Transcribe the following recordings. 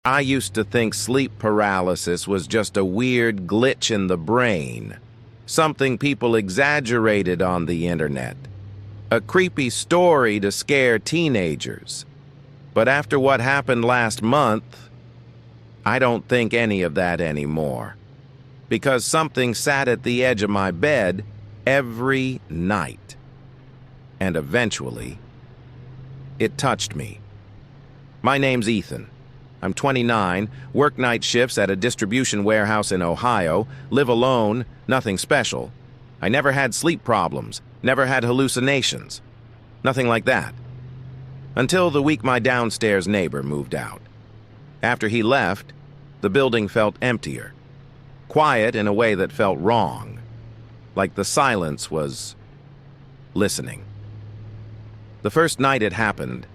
I used to think sleep paralysis was just a weird glitch in the brain, something people exaggerated on the internet, a creepy story to scare teenagers. But after what happened last month, I don't think any of that anymore, because something sat at the edge of my bed every night. And eventually, it touched me. My name's Ethan. I'm 29, work night shifts at a distribution warehouse in Ohio, live alone, nothing special. I never had sleep problems, never had hallucinations. Nothing like that. Until the week my downstairs neighbor moved out. After he left, the building felt emptier. Quiet in a way that felt wrong. Like the silence was listening. The first night it happened,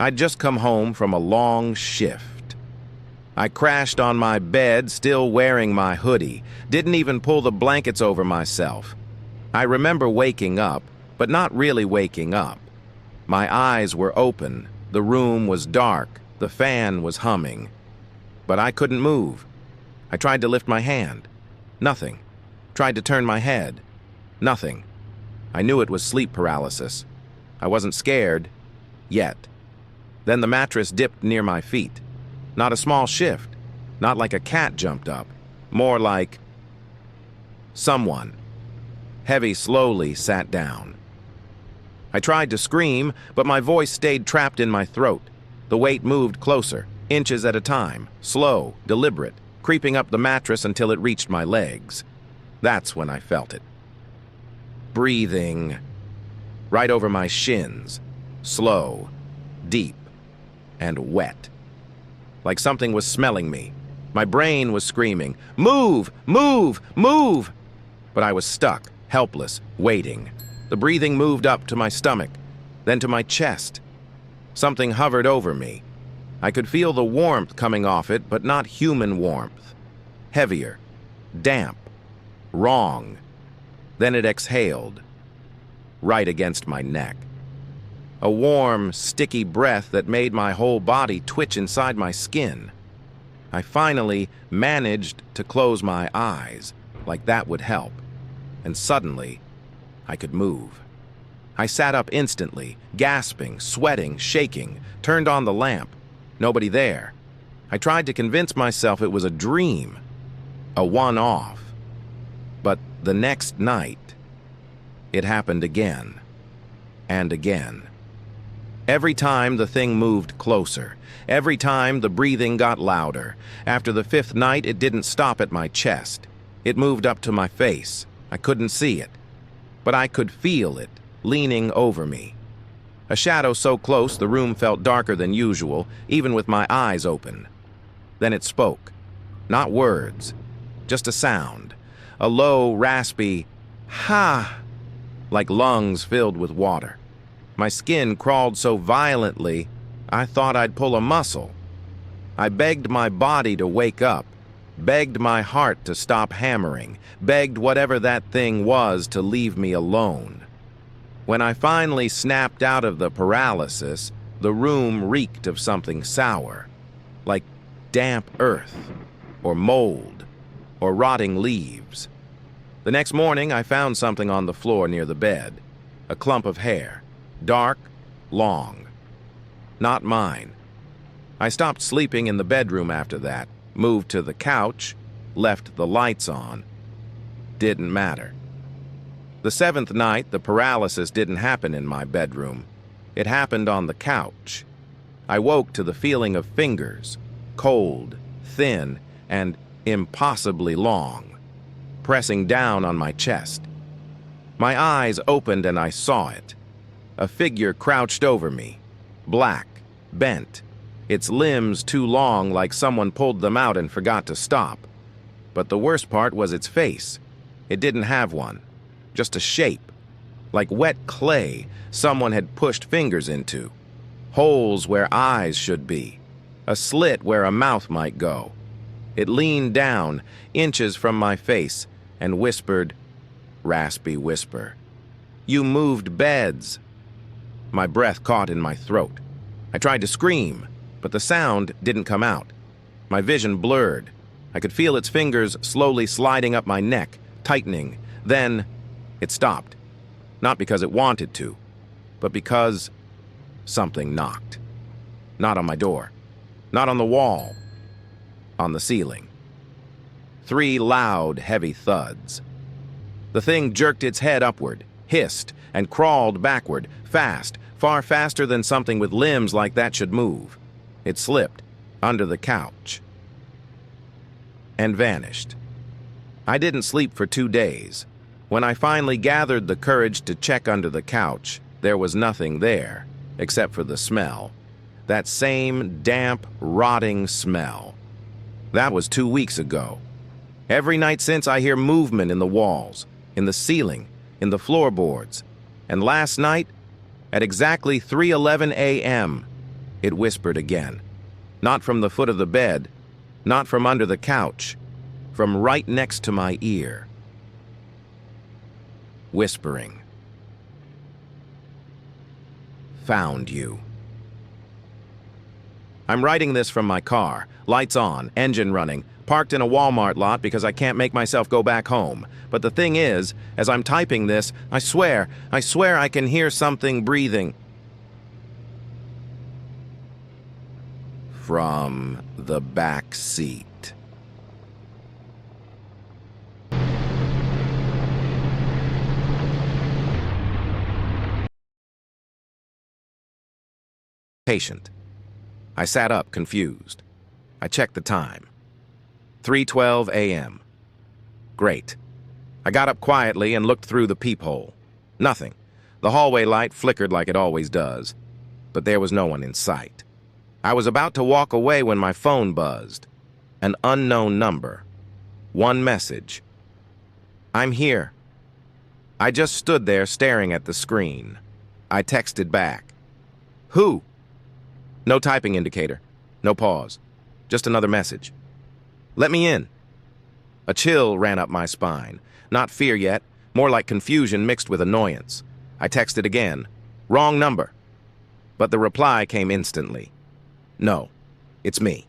I'd just come home from a long shift. I crashed on my bed, still wearing my hoodie, didn't even pull the blankets over myself. I remember waking up, but not really waking up. My eyes were open, the room was dark, the fan was humming. But I couldn't move. I tried to lift my hand. Nothing. Tried to turn my head. Nothing. I knew it was sleep paralysis. I wasn't scared. Yet. Then the mattress dipped near my feet. Not a small shift. Not like a cat jumped up. More like someone. Heavy slowly sat down. I tried to scream, but my voice stayed trapped in my throat. The weight moved closer, inches at a time, slow, deliberate, creeping up the mattress until it reached my legs. That's when I felt it. Breathing. Right over my shins. Slow, deep, and wet. Like something was smelling me. My brain was screaming, "Move! Move! Move!" But I was stuck, helpless, waiting. The breathing moved up to my stomach, then to my chest. Something hovered over me. I could feel the warmth coming off it, but not human warmth. Heavier, damp, wrong. Then it exhaled, right against my neck. A warm, sticky breath that made my whole body twitch inside my skin. I finally managed to close my eyes, like that would help. And suddenly, I could move. I sat up instantly, gasping, sweating, shaking, turned on the lamp. Nobody there. I tried to convince myself it was a dream, a one-off. But the next night, it happened again, and again. Every time the thing moved closer. Every time the breathing got louder. After the fifth night, it didn't stop at my chest. It moved up to my face. I couldn't see it, but I could feel it, leaning over me. A shadow so close the room felt darker than usual, even with my eyes open. Then it spoke. Not words, just a sound. A low, raspy, "Ha!" like lungs filled with water. My skin crawled so violently, I thought I'd pull a muscle. I begged my body to wake up, begged my heart to stop hammering, begged whatever that thing was to leave me alone. When I finally snapped out of the paralysis, the room reeked of something sour, like damp earth, or mold, or rotting leaves. The next morning, I found something on the floor near the bed, a clump of hair. Dark, long. Not mine. I stopped sleeping in the bedroom after that, moved to the couch, left the lights on. Didn't matter. The seventh night, the paralysis didn't happen in my bedroom. It happened on the couch. I woke to the feeling of fingers, cold, thin, and impossibly long, pressing down on my chest. My eyes opened and I saw it. A figure crouched over me, black, bent, its limbs too long like someone pulled them out and forgot to stop. But the worst part was its face. It didn't have one, just a shape, like wet clay someone had pushed fingers into, holes where eyes should be, a slit where a mouth might go. It leaned down, inches from my face, and whispered, raspy whisper, "You moved beds." My breath caught in my throat. I tried to scream, but the sound didn't come out. My vision blurred. I could feel its fingers slowly sliding up my neck, tightening. Then it stopped. Not because it wanted to, but because something knocked. Not on my door. Not on the wall. On the ceiling. 3 loud, heavy thuds. The thing jerked its head upward, hissed, and crawled backward, fast, far faster than something with limbs like that should move. It slipped under the couch and vanished. I didn't sleep for 2 days. When I finally gathered the courage to check under the couch, there was nothing there, except for the smell. That same damp, rotting smell. That was 2 weeks ago. Every night since, I hear movement in the walls, in the ceiling, in the floorboards. And last night, at exactly 3:11 a.m., it whispered again. Not from the foot of the bed, not from under the couch, from right next to my ear. Whispering. Found you. I'm writing this from my car, lights on, engine running, parked in a Walmart lot because I can't make myself go back home. But the thing is, as I'm typing this, I swear I can hear something breathing. From the back seat. Patient. I sat up, confused. I checked the time. 3:12 a.m. Great. I got up quietly and looked through the peephole. Nothing. The hallway light flickered like it always does, but there was no one in sight. I was about to walk away when my phone buzzed. An unknown number. One message. I'm here. I just stood there staring at the screen. I texted back. Who? No typing indicator. No pause. Just another message. Let me in. A chill ran up my spine. Not fear yet, more like confusion mixed with annoyance. I texted again. Wrong number. But the reply came instantly. No, it's me.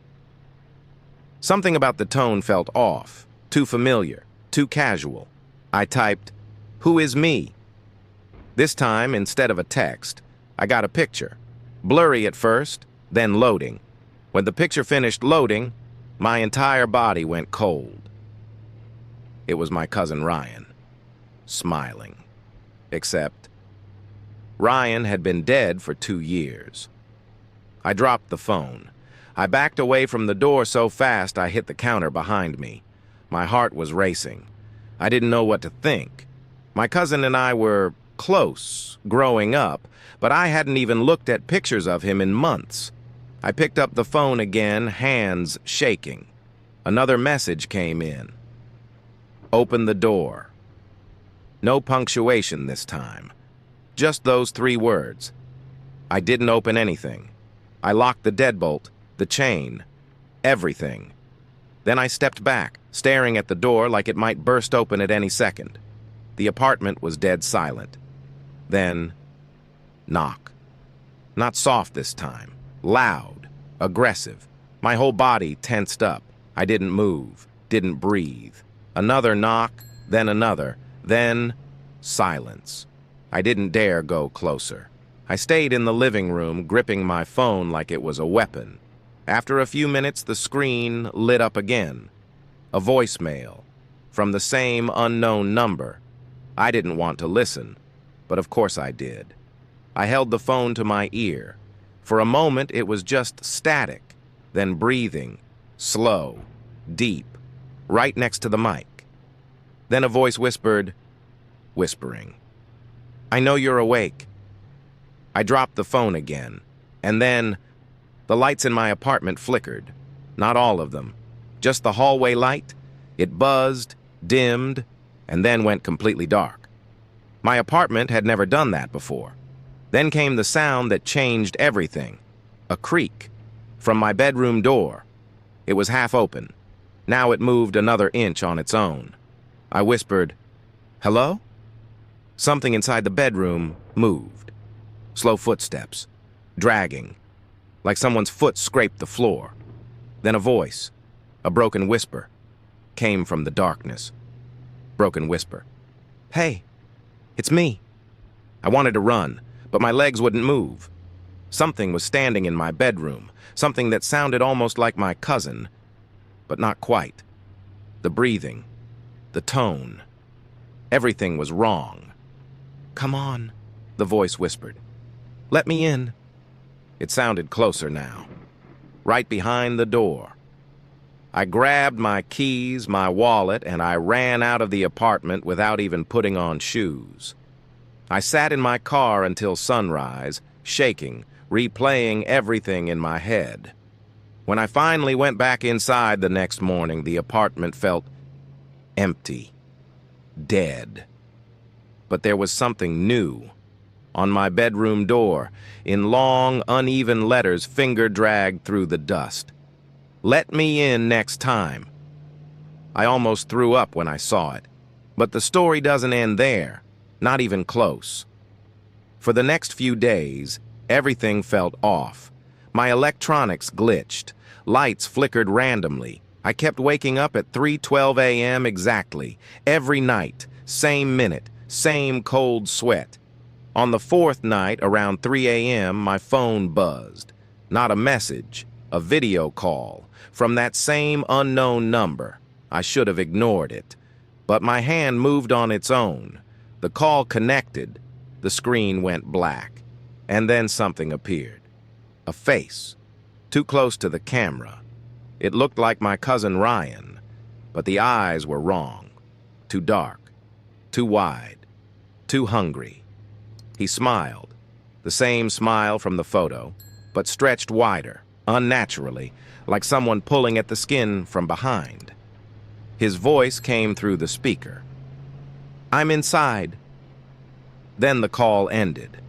Something about the tone felt off, too familiar, too casual. I typed, "Who is me?" This time, instead of a text, I got a picture. Blurry at first, then loading. When the picture finished loading, my entire body went cold. It was my cousin Ryan, smiling. Except, Ryan had been dead for 2 years. I dropped the phone. I backed away from the door so fast I hit the counter behind me. My heart was racing. I didn't know what to think. My cousin and I were close, growing up, but I hadn't even looked at pictures of him in months. I picked up the phone again, hands shaking. Another message came in. Open the door. No punctuation this time. Just those 3 words. I didn't open anything. I locked the deadbolt, the chain, everything. Then I stepped back, staring at the door like it might burst open at any second. The apartment was dead silent. Then, knock. Not soft this time. Loud, aggressive. My whole body tensed up. I didn't move, didn't breathe. Another knock, then another, then silence. I didn't dare go closer. I stayed in the living room, gripping my phone like it was a weapon. After a few minutes, the screen lit up again. A voicemail from the same unknown number. I didn't want to listen, but of course I did. I held the phone to my ear. For a moment, it was just static, then breathing, slow, deep, right next to the mic. Then a voice whispered, whispering, "I know you're awake." I dropped the phone again, and then the lights in my apartment flickered. Not all of them, just the hallway light. It buzzed, dimmed, and then went completely dark. My apartment had never done that before. Then came the sound that changed everything. A creak from my bedroom door. It was half open. Now it moved another inch on its own. I whispered, "Hello?" Something inside the bedroom moved. Slow footsteps, dragging, like someone's foot scraped the floor. Then a voice, a broken whisper, came from the darkness. Broken whisper. "Hey, it's me." I wanted to run, but my legs wouldn't move. Something was standing in my bedroom, something that sounded almost like my cousin, but not quite. The breathing, the tone, everything was wrong. "Come on," the voice whispered. "Let me in." It sounded closer now, right behind the door. I grabbed my keys, my wallet, and I ran out of the apartment without even putting on shoes. I sat in my car until sunrise, shaking, replaying everything in my head. When I finally went back inside the next morning, the apartment felt empty, dead. But there was something new. On my bedroom door, in long, uneven letters finger-dragged through the dust. "Let me in next time." I almost threw up when I saw it. But the story doesn't end there, not even close. For the next few days, everything felt off. My electronics glitched. Lights flickered randomly. I kept waking up at 3:12 a.m. exactly. Every night, same minute, same cold sweat. On the fourth night, around 3 a.m., my phone buzzed. Not a message, a video call from that same unknown number. I should have ignored it. But my hand moved on its own. The call connected. The screen went black. And then something appeared. A face. Too close to the camera. It looked like my cousin Ryan, but the eyes were wrong. Too dark. Too wide. Too hungry. He smiled. The same smile from the photo, but stretched wider, unnaturally, like someone pulling at the skin from behind. His voice came through the speaker. "I'm inside." Then the call ended.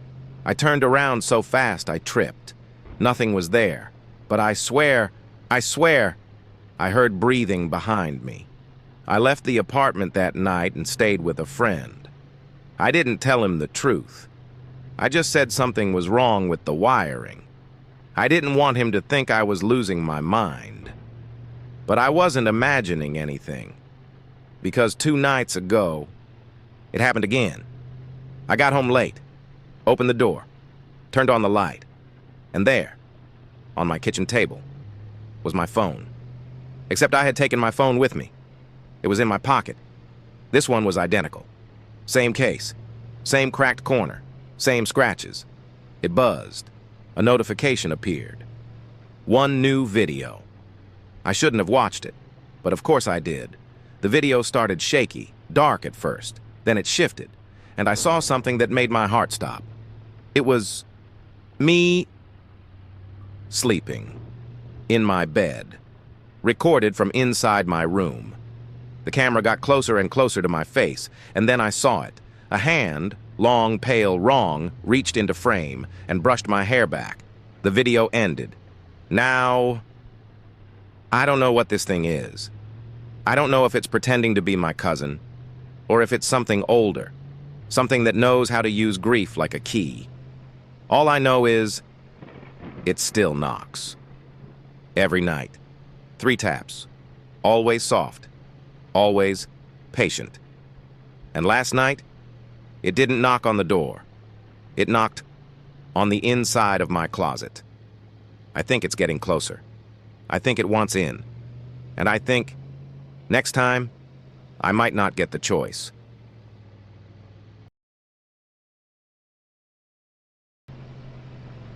I turned around so fast I tripped. Nothing was there, but I swear, I heard breathing behind me. I left the apartment that night and stayed with a friend. I didn't tell him the truth. I just said something was wrong with the wiring. I didn't want him to think I was losing my mind. But I wasn't imagining anything. Because 2 nights ago, it happened again. I got home late, opened the door, turned on the light, and there, on my kitchen table, was my phone. Except I had taken my phone with me. It was in my pocket. This one was identical. Same case, same cracked corner, same scratches. It buzzed. A notification appeared. One new video. I shouldn't have watched it, but of course I did. The video started shaky, dark at first, then it shifted, and I saw something that made my heart stop. It was me sleeping in my bed, recorded from inside my room. The camera got closer and closer to my face, and then I saw it. A hand, long, pale, wrong, reached into frame and brushed my hair back. The video ended. Now, I don't know what this thing is. I don't know if it's pretending to be my cousin, or if it's something older, something that knows how to use grief like a key. All I know is, it still knocks. Every night. 3 taps. Always soft. Always patient. And last night, it didn't knock on the door. It knocked on the inside of my closet. I think it's getting closer. I think it wants in. And I think, next time, I might not get the choice.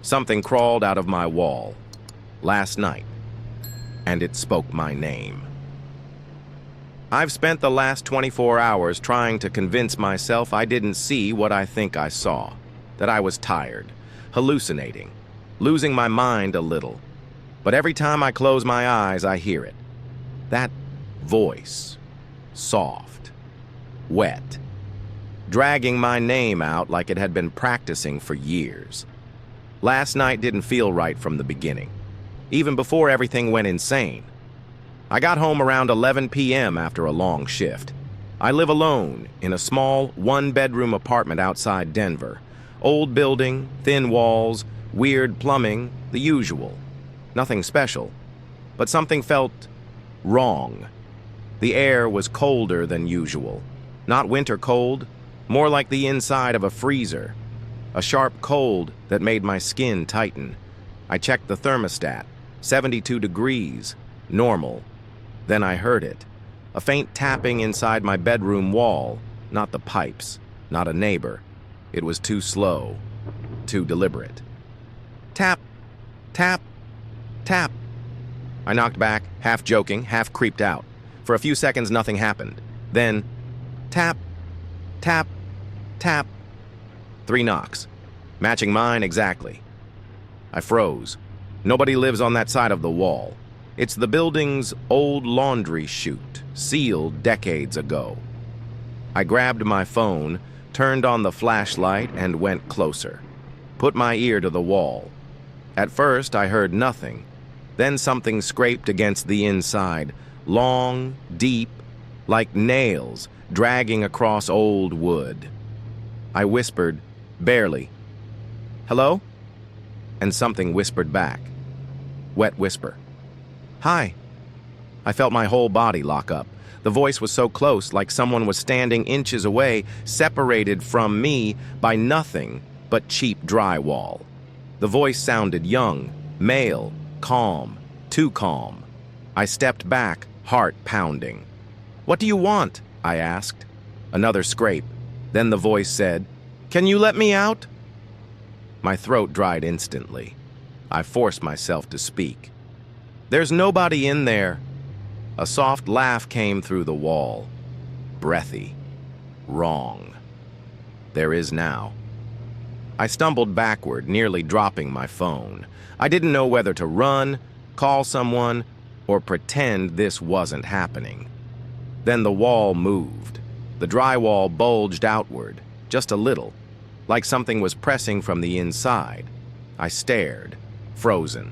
Something crawled out of my wall last night, and it spoke my name. I've spent the last 24 hours trying to convince myself I didn't see what I think I saw, that I was tired, hallucinating, losing my mind a little. But every time I close my eyes, I hear it. That voice, soft, wet, dragging my name out like it had been practicing for years. Last night didn't feel right from the beginning, even before everything went insane. I got home around 11 p.m. after a long shift. I live alone in a small 1-bedroom apartment outside Denver. Old building, thin walls, weird plumbing, the usual. Nothing special. but something felt wrong. The air was colder than usual. Not winter cold, more like the inside of a freezer. A sharp cold that made my skin tighten. I checked the thermostat, 72 degrees, normal. Then I heard it, a faint tapping inside my bedroom wall, not the pipes, not a neighbor. It was too slow, too deliberate. Tap, tap, tap. I knocked back, half joking, half creeped out. For a few seconds, nothing happened. Then, tap, tap, tap. 3 knocks, matching mine exactly. I froze. Nobody lives on that side of the wall. It's the building's old laundry chute, sealed decades ago. I grabbed my phone, turned on the flashlight, and went closer. Put my ear to the wall. At first, I heard nothing. Then something scraped against the inside, long, deep, like nails dragging across old wood. I whispered, barely, "Hello?" And something whispered back. Wet whisper. "Hi." I felt my whole body lock up. The voice was so close, like someone was standing inches away, separated from me by nothing but cheap drywall. The voice sounded young, male, calm, too calm. I stepped back, heart pounding. "What do you want?" I asked. Another scrape. Then the voice said, "Can you let me out?" My throat dried instantly. I forced myself to speak. "There's nobody in there." A soft laugh came through the wall. Breathy. Wrong. There is now. I stumbled backward, nearly dropping my phone. I didn't know whether to run, call someone, or pretend this wasn't happening. Then the wall moved. The drywall bulged outward, just a little, like something was pressing from the inside. I stared, frozen.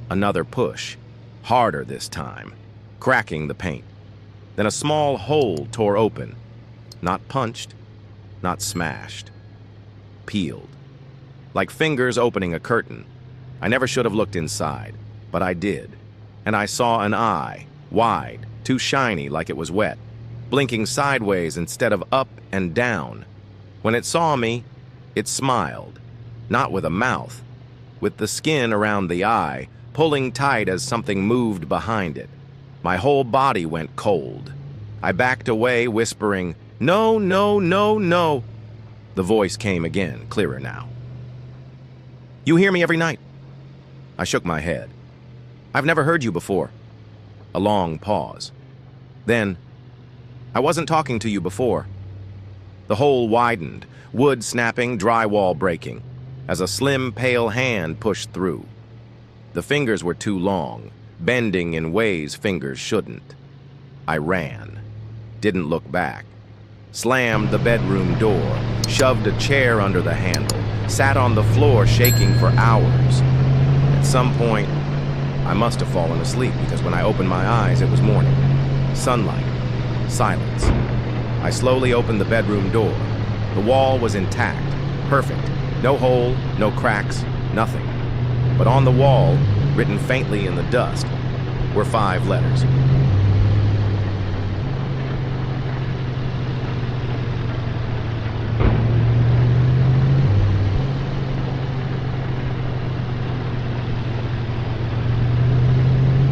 Another push, harder this time, cracking the paint. Then a small hole tore open, not punched, not smashed, peeled. Like fingers opening a curtain. I never should have looked inside, but I did. And I saw an eye, wide, too shiny like it was wet, blinking sideways instead of up and down. When it saw me, it smiled, not with a mouth, with the skin around the eye, pulling tight as something moved behind it. My whole body went cold. I backed away, whispering, "No, no, no, no." The voice came again, clearer now. "You hear me every night." I shook my head. "I've never heard you before." A long pause. Then, "I wasn't talking to you before." The hole widened, wood snapping, drywall breaking, as a slim, pale hand pushed through. The fingers were too long, bending in ways fingers shouldn't. I ran. Didn't look back. Slammed the bedroom door, shoved a chair under the handle, sat on the floor shaking for hours. At some point, I must have fallen asleep because when I opened my eyes, it was morning. Sunlight. Silence. I slowly opened the bedroom door. The wall was intact, perfect. No hole, no cracks, nothing. But on the wall, written faintly in the dust, were 5 letters.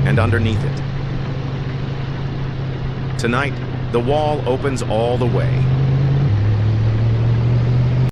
And underneath it, "Tonight, the wall opens all the way.